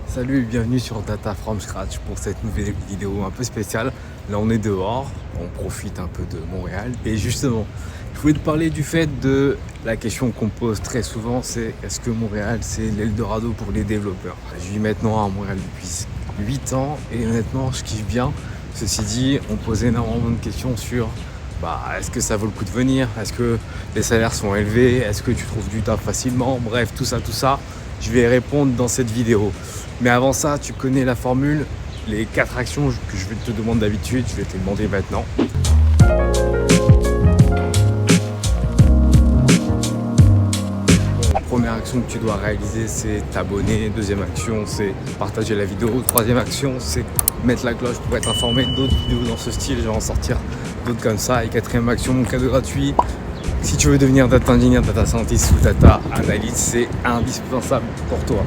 Salut et bienvenue sur Data from Scratch pour cette nouvelle vidéo un peu spéciale. Là on est dehors, on profite un peu de Montréal et justement je voulais te parler du fait de la question qu'on pose très souvent, c'est est-ce que Montréal c'est l'Eldorado pour les développeurs? Je vis maintenant à Montréal depuis 8 ans et honnêtement je kiffe bien. Ceci dit, on pose énormément de questions sur est-ce que ça vaut le coup de venir? Est-ce que les salaires sont élevés? Est-ce que tu trouves du taf facilement? Bref, tout ça, je vais répondre dans cette vidéo. Mais avant ça, tu connais la formule, les 4 actions que je vais te demander d'habitude, je vais te les demander maintenant. Première action que tu dois réaliser, c'est t'abonner. Deuxième action, c'est partager la vidéo. Troisième action, c'est mettre la cloche pour être informé d'autres vidéos dans ce style. Je vais en sortir d'autres comme ça. Et quatrième action, mon cadeau gratuit. Si tu veux devenir data engineer, data scientist ou data analyst, c'est indispensable pour toi.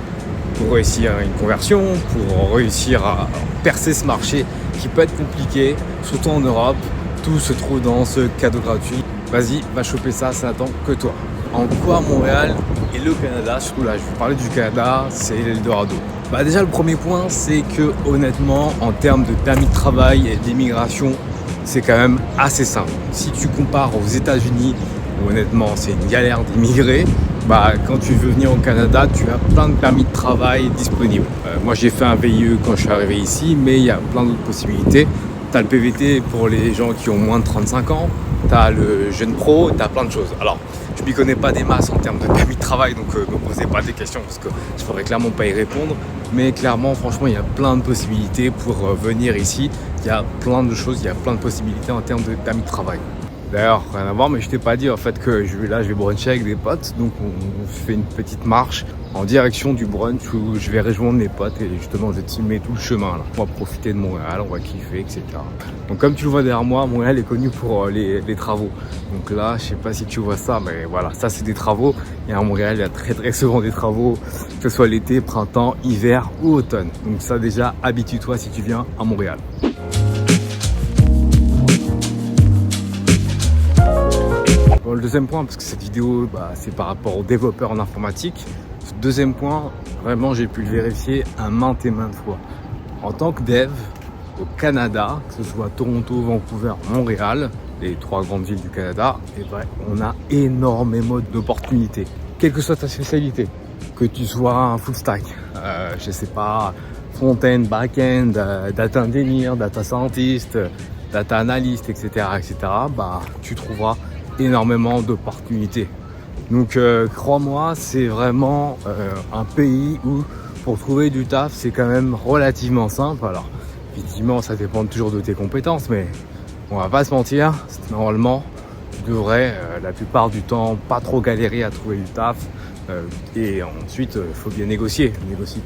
Pour réussir une conversion, pour réussir à percer ce marché qui peut être compliqué, surtout en Europe. Tout se trouve dans ce cadeau gratuit. Vas-y, va choper ça n'attend que toi. En quoi Montréal et le Canada, surtout là je vais parler du Canada, c'est l'Eldorado. Déjà le premier point, c'est que honnêtement en termes de permis de travail et d'immigration, c'est quand même assez simple. Si tu compares aux États-Unis, où honnêtement c'est une galère d'immigrer, quand tu veux venir au Canada, tu as plein de permis de travail disponibles. Moi j'ai fait un VIE quand je suis arrivé ici, mais il y a plein d'autres possibilités. Tu as le PVT pour les gens qui ont moins de 35 ans, tu as le jeune pro, tu as plein de choses. Alors, je ne m'y connais pas des masses en termes de permis de travail, donc ne me posez pas des questions parce que je ne pourrais clairement pas y répondre. Mais clairement, franchement, il y a plein de possibilités pour venir ici. Il y a plein de choses, il y a plein de possibilités en termes de permis de travail. D'ailleurs, rien à voir, mais je t'ai pas dit en fait que je vais bruncher avec des potes. Donc on fait une petite marche en direction du brunch où je vais rejoindre mes potes et justement je vais te filmer tout le chemin là. On va profiter de Montréal, on va kiffer, etc. Donc comme tu le vois derrière moi, Montréal est connu pour les travaux. Donc là, je sais pas si tu vois ça, mais voilà, ça c'est des travaux. Et à Montréal, il y a très souvent des travaux, que ce soit l'été, printemps, hiver ou automne. Donc ça déjà, habitue-toi si tu viens à Montréal. Le deuxième point, parce que cette vidéo c'est par rapport aux développeurs en informatique. Ce deuxième point, vraiment j'ai pu le vérifier à maintes et maintes fois. En tant que dev au Canada, que ce soit Toronto, Vancouver, Montréal, les 3 grandes villes du Canada, on a énormément d'opportunités. Quelle que soit ta spécialité, que tu sois un full stack, je sais pas, front-end, back-end, data engineer, data scientist, data analyst, etc., tu trouveras énormément d'opportunités. Donc crois-moi, c'est vraiment un pays où pour trouver du taf c'est quand même relativement simple. Alors effectivement ça dépend toujours de tes compétences, mais on va pas se mentir, normalement tu devrais la plupart du temps pas trop galérer à trouver du taf. Et ensuite il faut bien négocier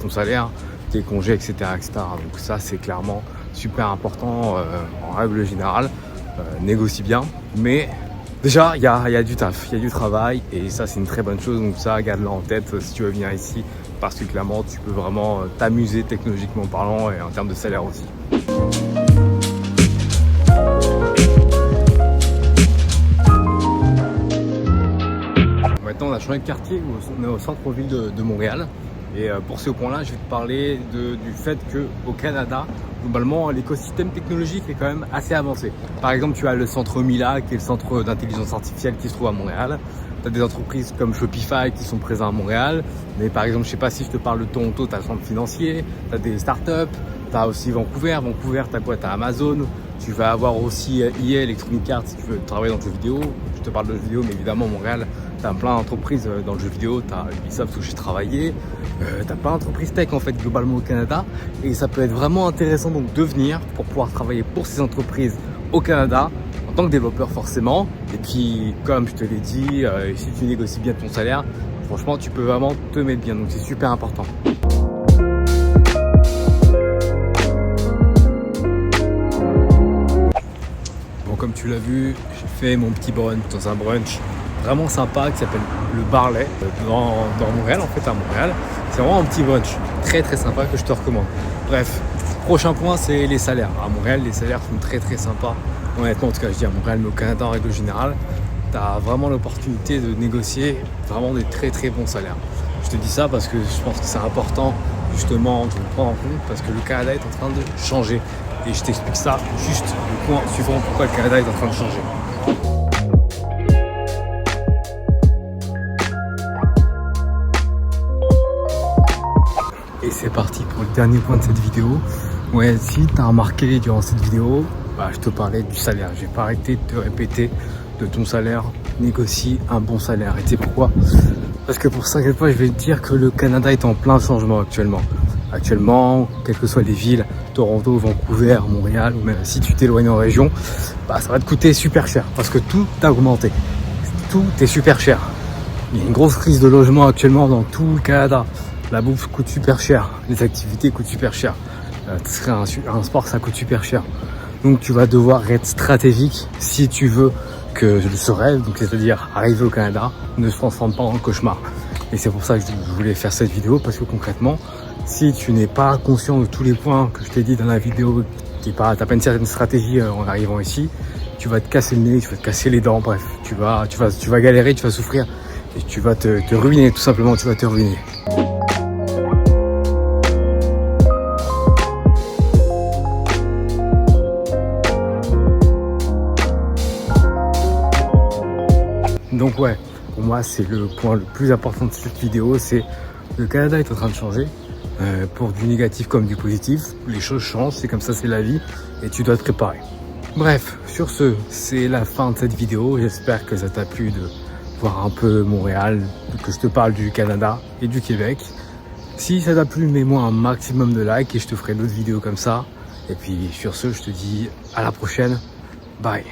ton salaire, tes congés, etc. Donc ça c'est clairement super important en règle générale. Négocie bien, mais déjà, il y a du taf, il y a du travail et ça c'est une très bonne chose, donc ça garde-le en tête si tu veux venir ici parce que clairement tu peux vraiment t'amuser technologiquement parlant et en termes de salaire aussi. Maintenant on a changé de quartier, on est au centre-ville de Montréal et pour ce point-là je vais te parler du fait qu'au Canada, globalement, l'écosystème technologique est quand même assez avancé. Par exemple, tu as le centre Mila, qui est le centre d'intelligence artificielle qui se trouve à Montréal. Tu as des entreprises comme Shopify qui sont présentes à Montréal. Mais par exemple, je sais pas si je te parle de Toronto, tu as le centre financier, tu as des startups, tu as aussi Vancouver. Vancouver, tu as quoi? Tu as Amazon. Tu vas avoir aussi EA, Electronic Arts, si tu veux travailler dans le jeu vidéo. Je te parle de jeu vidéo, mais évidemment, Montréal, tu as plein d'entreprises dans le jeu vidéo. Tu as Ubisoft où j'ai travaillé. Tu as plein d'entreprises tech en fait globalement au Canada. Et ça peut être vraiment intéressant donc de venir pour pouvoir travailler pour ces entreprises au Canada en tant que développeur forcément. Et puis comme je te l'ai dit, si tu négocies bien ton salaire, franchement tu peux vraiment te mettre bien. Donc c'est super important. Comme tu l'as vu, j'ai fait mon petit brunch dans un brunch vraiment sympa qui s'appelle le Barlet dans Montréal, en fait à Montréal. C'est vraiment un petit brunch très sympa que je te recommande. Bref, prochain point c'est les salaires. À Montréal, les salaires sont très sympas. Honnêtement, en tout cas je dis à Montréal, mais au Canada en règle générale, tu as vraiment l'opportunité de négocier vraiment des très bons salaires. Je te dis ça parce que je pense que c'est important justement, je le prends en compte parce que le Canada est en train de changer. Et je t'explique ça juste le point suivant pourquoi le Canada est en train de changer. Et c'est parti pour le dernier point de cette vidéo. Ouais, si tu as remarqué durant cette vidéo, je te parlais du salaire. J'ai pas arrêté de te répéter de ton salaire, négocie un bon salaire. Et tu sais pourquoi? Parce que pour ça, quelque fois, je vais te dire que le Canada est en plein changement actuellement. Actuellement, quelles que soient les villes, Toronto, Vancouver, Montréal, ou même si tu t'éloignes en région, ça va te coûter super cher parce que tout a augmenté. Tout est super cher. Il y a une grosse crise de logement actuellement dans tout le Canada. La bouffe coûte super cher, les activités coûtent super cher. Un sport, ça coûte super cher. Donc tu vas devoir être stratégique si tu veux que ce rêve, donc c'est-à-dire arriver au Canada, ne se transforme pas en cauchemar. Et c'est pour ça que je voulais faire cette vidéo, parce que concrètement, si tu n'es pas conscient de tous les points que je t'ai dit dans la vidéo, tu n'as pas une certaine stratégie en arrivant ici, tu vas te casser le nez, tu vas te casser les dents, bref, tu vas galérer, tu vas souffrir et tu vas te ruiner, tout simplement, tu vas te ruiner. Donc ouais, pour moi c'est le point le plus important de cette vidéo, c'est le Canada est en train de changer, pour du négatif comme du positif, les choses changent, c'est comme ça, c'est la vie et tu dois te préparer. Bref, sur ce, c'est la fin de cette vidéo, j'espère que ça t'a plu de voir un peu Montréal, que je te parle du Canada et du Québec. Si ça t'a plu, mets-moi un maximum de likes et je te ferai d'autres vidéos comme ça. Et puis sur ce, je te dis à la prochaine, bye.